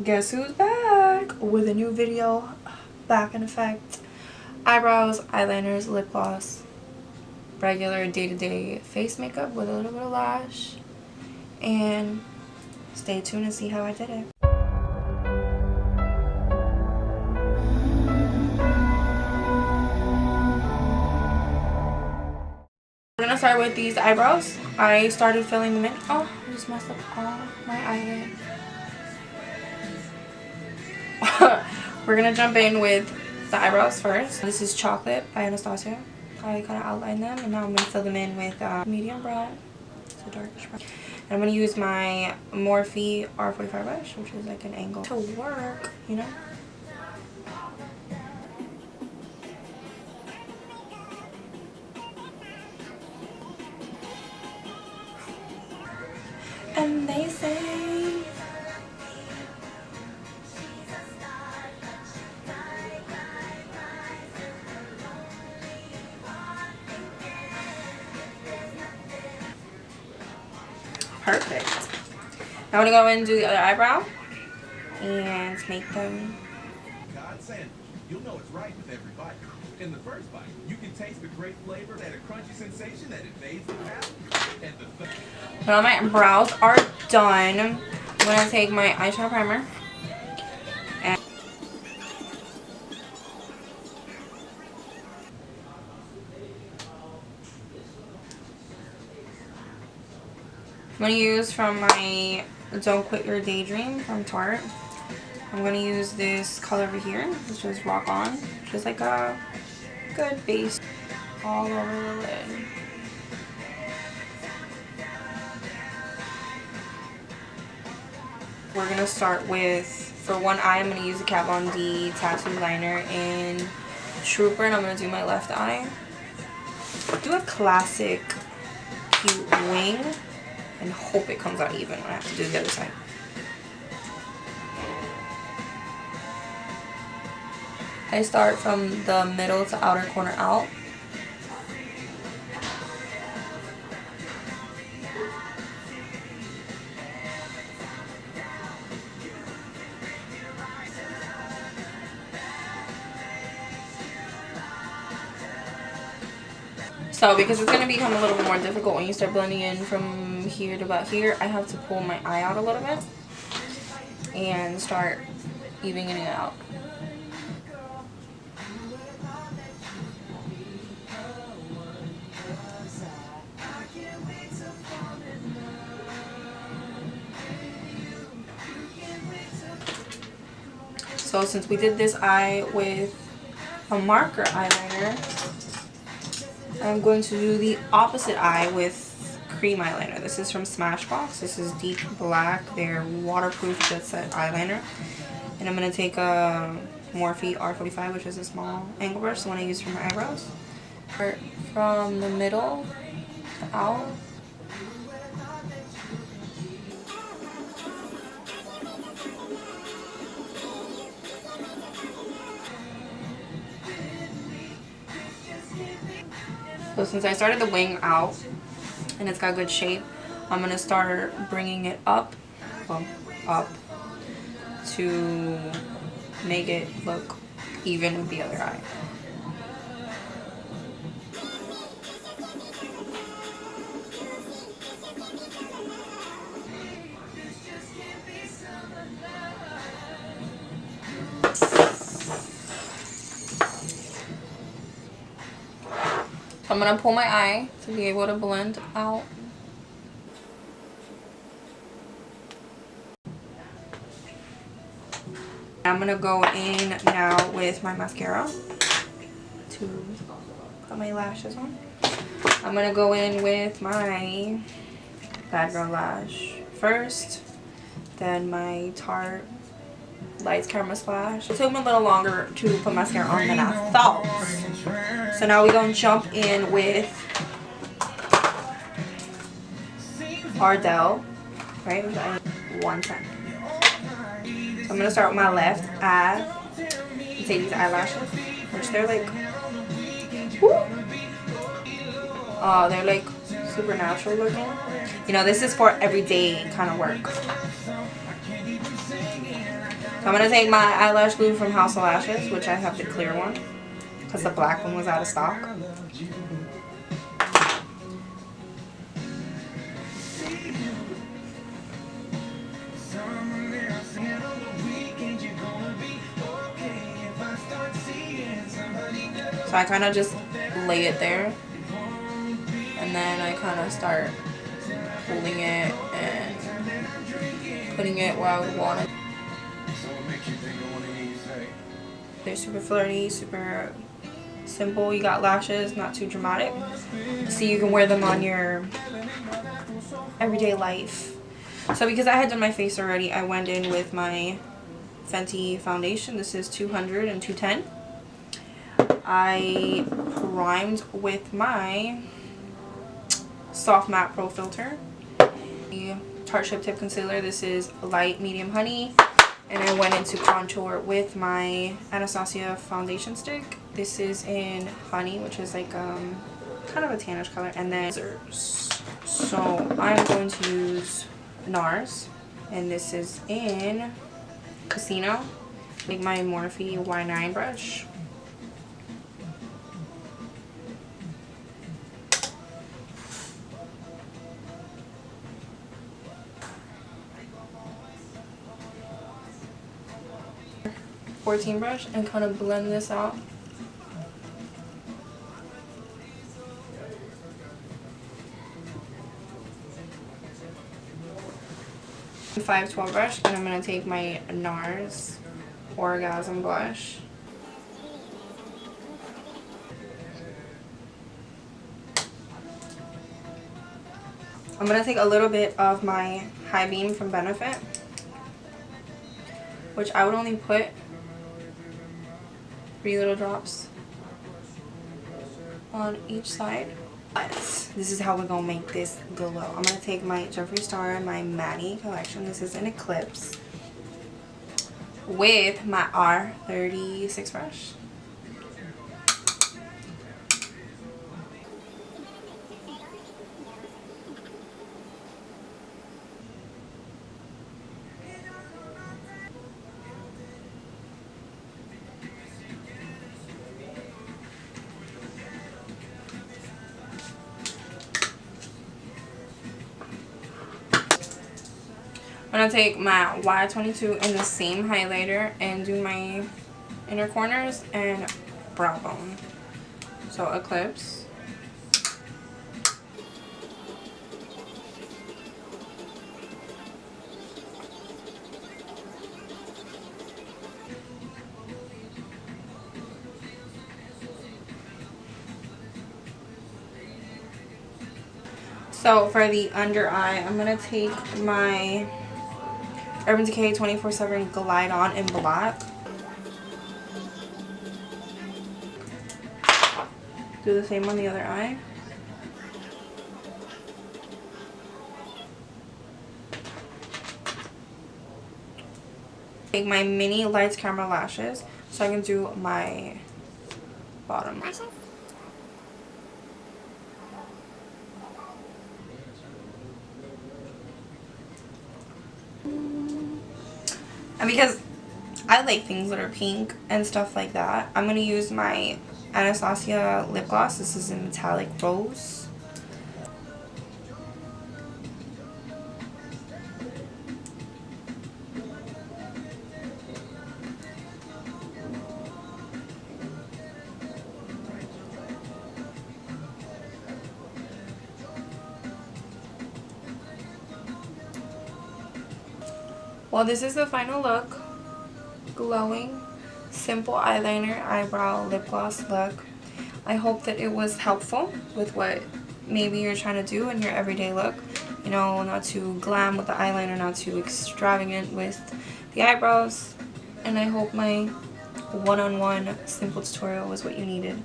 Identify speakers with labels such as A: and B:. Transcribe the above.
A: Guess who's back with a new video, back in effect. Eyebrows, eyeliners, lip gloss, regular day-to-day face makeup with a little bit of lash, and stay tuned and see how I did it. We're gonna start with these eyebrows. I started filling them in. Oh, I just messed up all my eyelid. We're gonna jump in with the eyebrows first. This is Chocolate by Anastasia. I kind of outlined them, and now I'm gonna fill them in with medium brown. It's a darkish brown. And I'm gonna use my Morphe R45 brush, which is like an angle to work, you know. And they say perfect. Now I'm gonna go in and do the other eyebrow and make them.
B: God sandwich. You'll know it's right with every bite. In the first bite, you can taste the great flavor and a crunchy sensation that invades the palate. And
A: when all my brows are done, I'm gonna take my eyeshadow primer and I'm gonna use from my Don't Quit Your Daydream from Tarte. I'm gonna use this color over here, which is Rock On, which is like a good base all over the lid. We're gonna start with, for one eye, I'm gonna use the Kat Von D tattoo liner in Trooper, and I'm gonna do my left eye. Do a classic cute wing and hope it comes out even when I have to do the other side. I start from the middle to outer corner out. So because it's going to become a little bit more difficult when you start blending in from here to about here, I have to pull my eye out a little bit and start evening it out. So since we did this eye with a marker eyeliner, I'm going to do the opposite eye with cream eyeliner. This is from Smashbox. This is deep black. They're waterproof jet set eyeliner. And I'm going to take a Morphe R45, which is a small angle brush, the one I use for my eyebrows. Start from the middle to out. So since I started the wing out and it's got good shape, I'm going to start bringing it up, up to make it look even with the other eye. I'm going to pull my eye to be able to blend out. I'm going to go in now with my mascara to put my lashes on. I'm going to go in with my Bad Girl Lash first, then my Tarte Lights Camera Splash. It took me a little longer to put mascara on than I thought. So now we're going to jump in with Ardell, right? 110. So I'm going to start with my left eye and take these eyelashes, which they're like, they're like super natural looking. You know, this is for everyday kind of work. I'm going to take my eyelash glue from House of Lashes, which I have the clear one, because the black one was out of stock. So I kind of just lay it there, and then I kind of start holding it and putting it where I would want it. They're super flirty, super simple. You got lashes, not too dramatic. So you can wear them on your everyday life. So because I had done my face already, I went in with my Fenty foundation. This is 200 and 210. I primed with my Soft Matte Pro Filter. The Tarte Shape Tip Concealer. This is light, medium, honey. And I went into contour with my Anastasia foundation stick. This is in honey, which is like kind of a tannish color. And then so I'm going to use NARS, and this is in Casino. Take my Morphe Y9 brush. Brush and kind of blend this out. 512 brush, and I'm going to take my NARS Orgasm blush. I'm going to take a little bit of my High Beam from Benefit, which I would only put 3 little drops on each side. But this is how we're gonna make this glow. I'm gonna take my Jeffree Star, my Maddie collection. This is an Eclipse with my R36 brush. I'm going to take my Y22 in the same highlighter and do my inner corners and brow bone. So Eclipse. So for the under eye, I'm going to take my Urban Decay 24/7 Glide On in black. Do the same on the other eye. Take my mini Lights Camera lashes so I can do my bottom lashes. And because I like things that are pink and stuff like that, I'm going to use my Anastasia lip gloss. This is in Metallic Rose. Well, this is the final look. Glowing, simple eyeliner, eyebrow, lip gloss look. I hope that it was helpful with what maybe you're trying to do in your everyday look. You know, not too glam with the eyeliner, not too extravagant with the eyebrows. And I hope my one-on-one simple tutorial was what you needed.